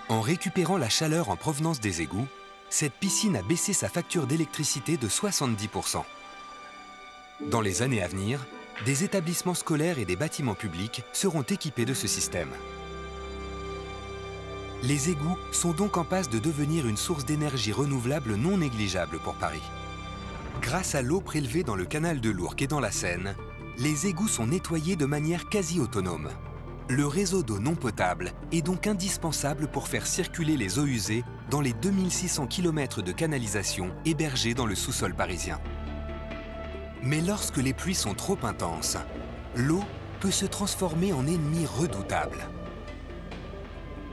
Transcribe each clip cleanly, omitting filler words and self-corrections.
En récupérant la chaleur en provenance des égouts, cette piscine a baissé sa facture d'électricité de 70%. Dans les années à venir, des établissements scolaires et des bâtiments publics seront équipés de ce système. Les égouts sont donc en passe de devenir une source d'énergie renouvelable non négligeable pour Paris. Grâce à l'eau prélevée dans le canal de l'Ourcq et dans la Seine, les égouts sont nettoyés de manière quasi autonome. Le réseau d'eau non potable est donc indispensable pour faire circuler les eaux usées dans les 2600 km de canalisation hébergés dans le sous-sol parisien. Mais lorsque les pluies sont trop intenses, l'eau peut se transformer en ennemi redoutable.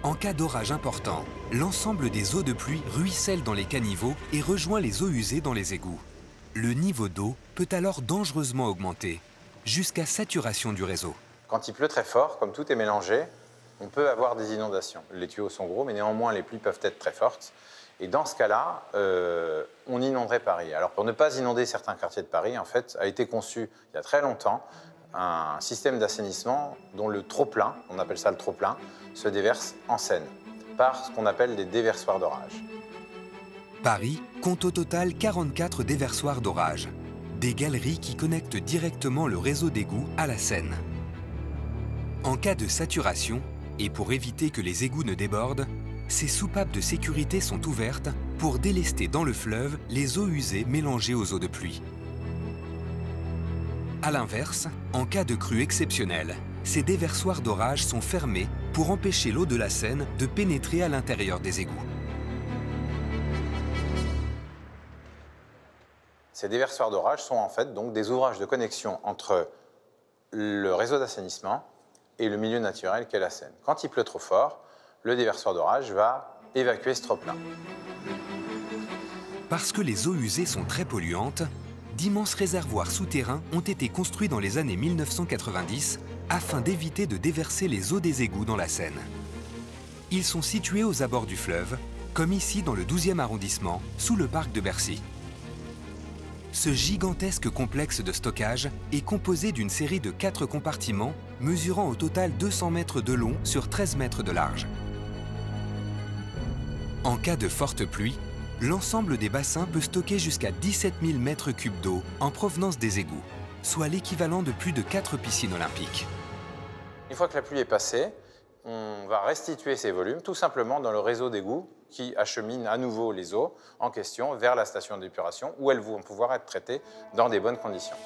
En cas d'orage important, l'ensemble des eaux de pluie ruisselle dans les caniveaux et rejoint les eaux usées dans les égouts. Le niveau d'eau peut alors dangereusement augmenter, jusqu'à saturation du réseau. Quand il pleut très fort, comme tout est mélangé, on peut avoir des inondations. Les tuyaux sont gros, mais néanmoins les pluies peuvent être très fortes. Et dans ce cas-là, on inonderait Paris. Alors pour ne pas inonder certains quartiers de Paris, en fait, a été conçu il y a très longtemps un système d'assainissement dont le trop-plein, on appelle ça le trop-plein, se déverse en Seine, par ce qu'on appelle des déversoirs d'orage. Paris compte au total 44 déversoirs d'orage, des galeries qui connectent directement le réseau d'égouts à la Seine. En cas de saturation, et pour éviter que les égouts ne débordent, ces soupapes de sécurité sont ouvertes pour délester dans le fleuve les eaux usées mélangées aux eaux de pluie. A l'inverse, en cas de crue exceptionnelle, ces déversoirs d'orage sont fermés pour empêcher l'eau de la Seine de pénétrer à l'intérieur des égouts. Ces déversoirs d'orage sont en fait donc des ouvrages de connexion entre le réseau d'assainissement et le milieu naturel qu'est la Seine. Quand il pleut trop fort, le déversoir d'orage va évacuer ce trop-plein. Parce que les eaux usées sont très polluantes, d'immenses réservoirs souterrains ont été construits dans les années 1990 afin d'éviter de déverser les eaux des égouts dans la Seine. Ils sont situés aux abords du fleuve, comme ici dans le 12e arrondissement, sous le parc de Bercy. Ce gigantesque complexe de stockage est composé d'une série de 4 compartiments mesurant au total 200 mètres de long sur 13 mètres de large. En cas de forte pluie, l'ensemble des bassins peut stocker jusqu'à 17 000 mètres cubes d'eau en provenance des égouts, soit l'équivalent de plus de 4 piscines olympiques. Une fois que la pluie est passée, on va restituer ces volumes tout simplement dans le réseau d'égouts qui achemine à nouveau les eaux en question vers la station d'épuration où elles vont pouvoir être traitées dans des bonnes conditions.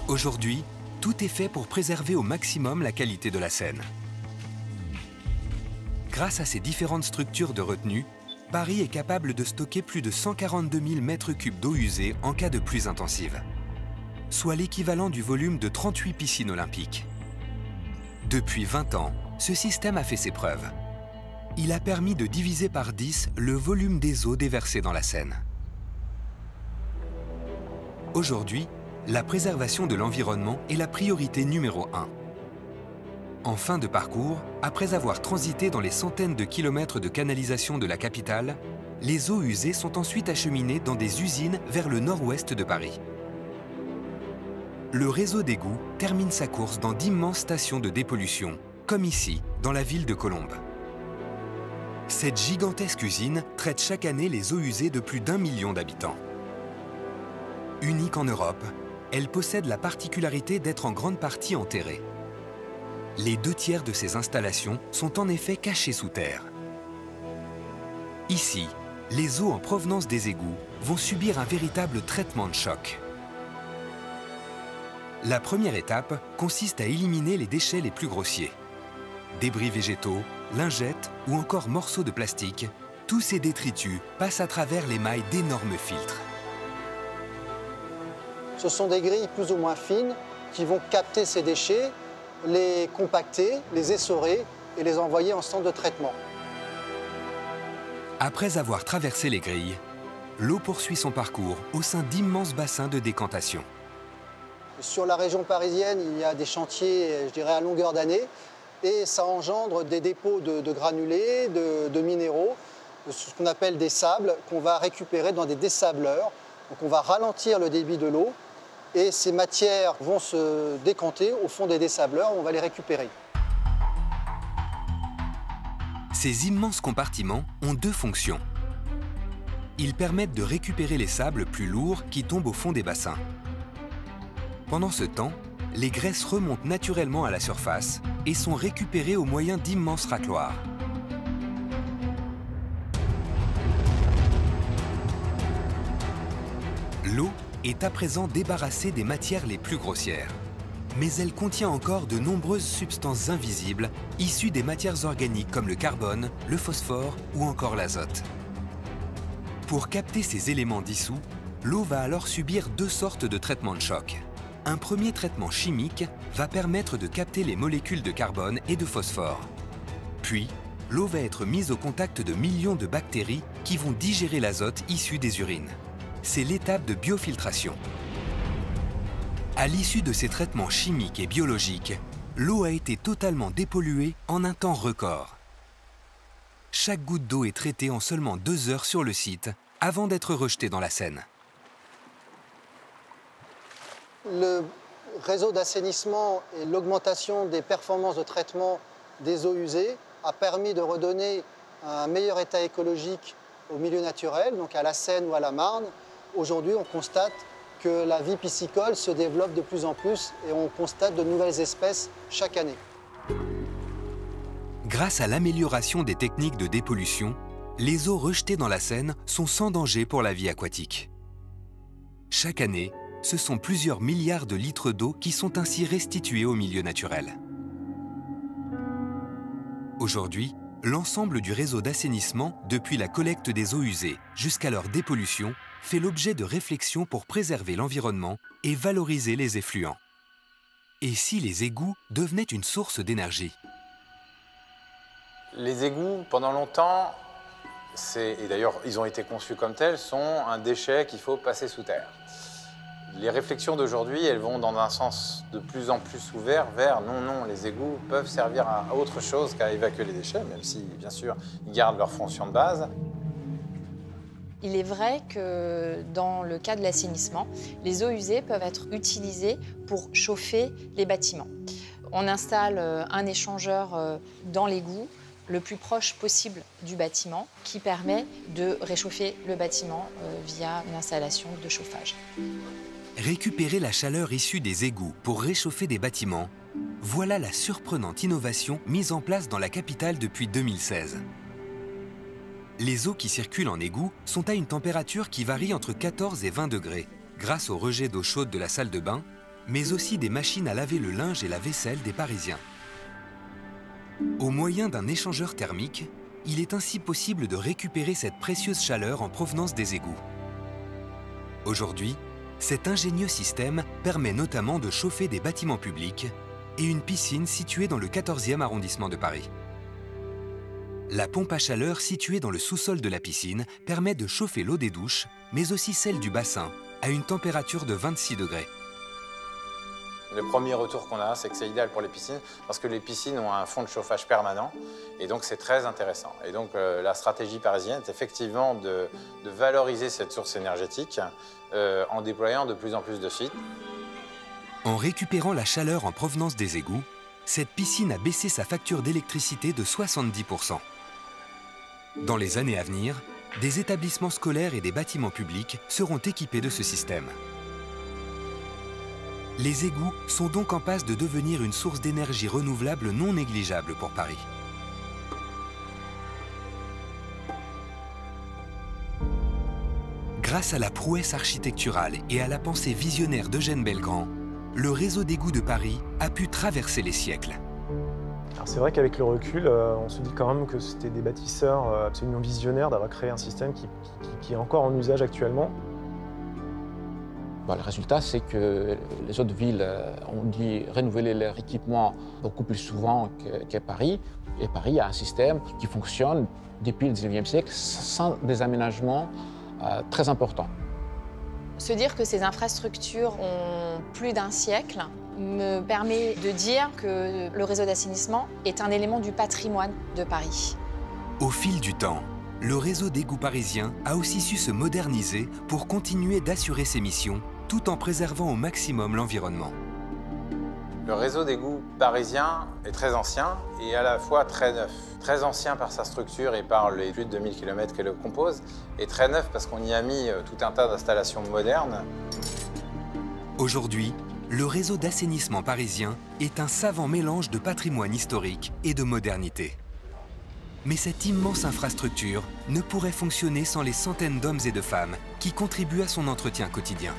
Aujourd'hui, tout est fait pour préserver au maximum la qualité de la Seine. Grâce à ces différentes structures de retenue, Paris est capable de stocker plus de 142 000 mètres cubes d'eau usée en cas de pluies intensives, soit l'équivalent du volume de 38 piscines olympiques. Depuis 20 ans, ce système a fait ses preuves. Il a permis de diviser par 10 le volume des eaux déversées dans la Seine. Aujourd'hui, la préservation de l'environnement est la priorité numéro 1. En fin de parcours, après avoir transité dans les centaines de kilomètres de canalisation de la capitale, les eaux usées sont ensuite acheminées dans des usines vers le nord-ouest de Paris. Le réseau d'égouts termine sa course dans d'immenses stations de dépollution, comme ici, dans la ville de Colombes. Cette gigantesque usine traite chaque année les eaux usées de plus d'1 million d'habitants. Unique en Europe, elle possède la particularité d'être en grande partie enterrée. Les 2/3 de ces installations sont en effet cachées sous terre. Ici, les eaux en provenance des égouts vont subir un véritable traitement de choc. La première étape consiste à éliminer les déchets les plus grossiers. Débris végétaux, lingettes ou encore morceaux de plastique, tous ces détritus passent à travers les mailles d'énormes filtres. Ce sont des grilles plus ou moins fines qui vont capter ces déchets, les compacter, les essorer et les envoyer en centre de traitement. Après avoir traversé les grilles, l'eau poursuit son parcours au sein d'immenses bassins de décantation. Sur la région parisienne, il y a des chantiers, je dirais, à longueur d'année et ça engendre des dépôts de granulés, de minéraux, ce qu'on appelle des sables qu'on va récupérer dans des dessableurs. Donc on va ralentir le débit de l'eau et ces matières vont se décanter au fond des dessableurs, on va les récupérer. Ces immenses compartiments ont deux fonctions. Ils permettent de récupérer les sables plus lourds qui tombent au fond des bassins. Pendant ce temps, les graisses remontent naturellement à la surface et sont récupérées au moyen d'immenses racloirs. L'eau est à présent débarrassée des matières les plus grossières. Mais elle contient encore de nombreuses substances invisibles issues des matières organiques comme le carbone, le phosphore ou encore l'azote. Pour capter ces éléments dissous, l'eau va alors subir deux sortes de traitements de choc. Un premier traitement chimique va permettre de capter les molécules de carbone et de phosphore. Puis, l'eau va être mise au contact de millions de bactéries qui vont digérer l'azote issu des urines. C'est l'étape de biofiltration. À l'issue de ces traitements chimiques et biologiques, l'eau a été totalement dépolluée en un temps record. Chaque goutte d'eau est traitée en seulement 2 heures sur le site avant d'être rejetée dans la Seine. Le réseau d'assainissement et l'augmentation des performances de traitement des eaux usées a permis de redonner un meilleur état écologique au milieu naturel, donc à la Seine ou à la Marne. Aujourd'hui, on constate que la vie piscicole se développe de plus en plus et on constate de nouvelles espèces chaque année. Grâce à l'amélioration des techniques de dépollution, les eaux rejetées dans la Seine sont sans danger pour la vie aquatique. Chaque année, ce sont plusieurs milliards de litres d'eau qui sont ainsi restitués au milieu naturel. Aujourd'hui, l'ensemble du réseau d'assainissement, depuis la collecte des eaux usées jusqu'à leur dépollution, fait l'objet de réflexions pour préserver l'environnement et valoriser les effluents. Et si les égouts devenaient une source d'énergie? Les égouts, pendant longtemps, et d'ailleurs ils ont été conçus comme tels, sont un déchet qu'il faut passer sous terre. Les réflexions d'aujourd'hui, elles vont dans un sens de plus en plus ouvert vers non, les égouts peuvent servir à autre chose qu'à évacuer les déchets, même si, bien sûr, ils gardent leur fonction de base. Il est vrai que dans le cas de l'assainissement, les eaux usées peuvent être utilisées pour chauffer les bâtiments. On installe un échangeur dans l'égout le plus proche possible du bâtiment qui permet de réchauffer le bâtiment via une installation de chauffage. Récupérer la chaleur issue des égouts pour réchauffer des bâtiments, voilà la surprenante innovation mise en place dans la capitale depuis 2016. Les eaux qui circulent en égout sont à une température qui varie entre 14 et 20 degrés, grâce au rejet d'eau chaude de la salle de bain, mais aussi des machines à laver le linge et la vaisselle des Parisiens. Au moyen d'un échangeur thermique, il est ainsi possible de récupérer cette précieuse chaleur en provenance des égouts. Aujourd'hui, cet ingénieux système permet notamment de chauffer des bâtiments publics et une piscine située dans le 14e arrondissement de Paris. La pompe à chaleur située dans le sous-sol de la piscine permet de chauffer l'eau des douches, mais aussi celle du bassin, à une température de 26 degrés. Le premier retour qu'on a, c'est que c'est idéal pour les piscines, parce que les piscines ont un fond de chauffage permanent, et donc c'est très intéressant. Et donc la stratégie parisienne est effectivement de valoriser cette source énergétique en déployant de plus en plus de sites. En récupérant la chaleur en provenance des égouts, cette piscine a baissé sa facture d'électricité de 70%. Dans les années à venir, des établissements scolaires et des bâtiments publics seront équipés de ce système. Les égouts sont donc en passe de devenir une source d'énergie renouvelable non négligeable pour Paris. Grâce à la prouesse architecturale et à la pensée visionnaire d'Eugène Belgrand, le réseau d'égouts de Paris a pu traverser les siècles. C'est vrai qu'avec le recul, on se dit quand même que c'était des bâtisseurs absolument visionnaires d'avoir créé un système qui est encore en usage actuellement. Le résultat, c'est que les autres villes ont dû renouveler leur équipement beaucoup plus souvent que Paris. Et Paris a un système qui fonctionne depuis le 19e siècle sans des aménagements très importants. Se dire que ces infrastructures ont plus d'un siècle me permet de dire que le réseau d'assainissement est un élément du patrimoine de Paris. Au fil du temps, le réseau d'égouts parisien a aussi su se moderniser pour continuer d'assurer ses missions tout en préservant au maximum l'environnement. Le réseau d'égouts parisien est très ancien et à la fois très neuf. Très ancien par sa structure et par les plus de 2000 km qu'elle compose, et très neuf parce qu'on y a mis tout un tas d'installations modernes. Aujourd'hui, le réseau d'assainissement parisien est un savant mélange de patrimoine historique et de modernité. Mais cette immense infrastructure ne pourrait fonctionner sans les centaines d'hommes et de femmes qui contribuent à son entretien quotidien.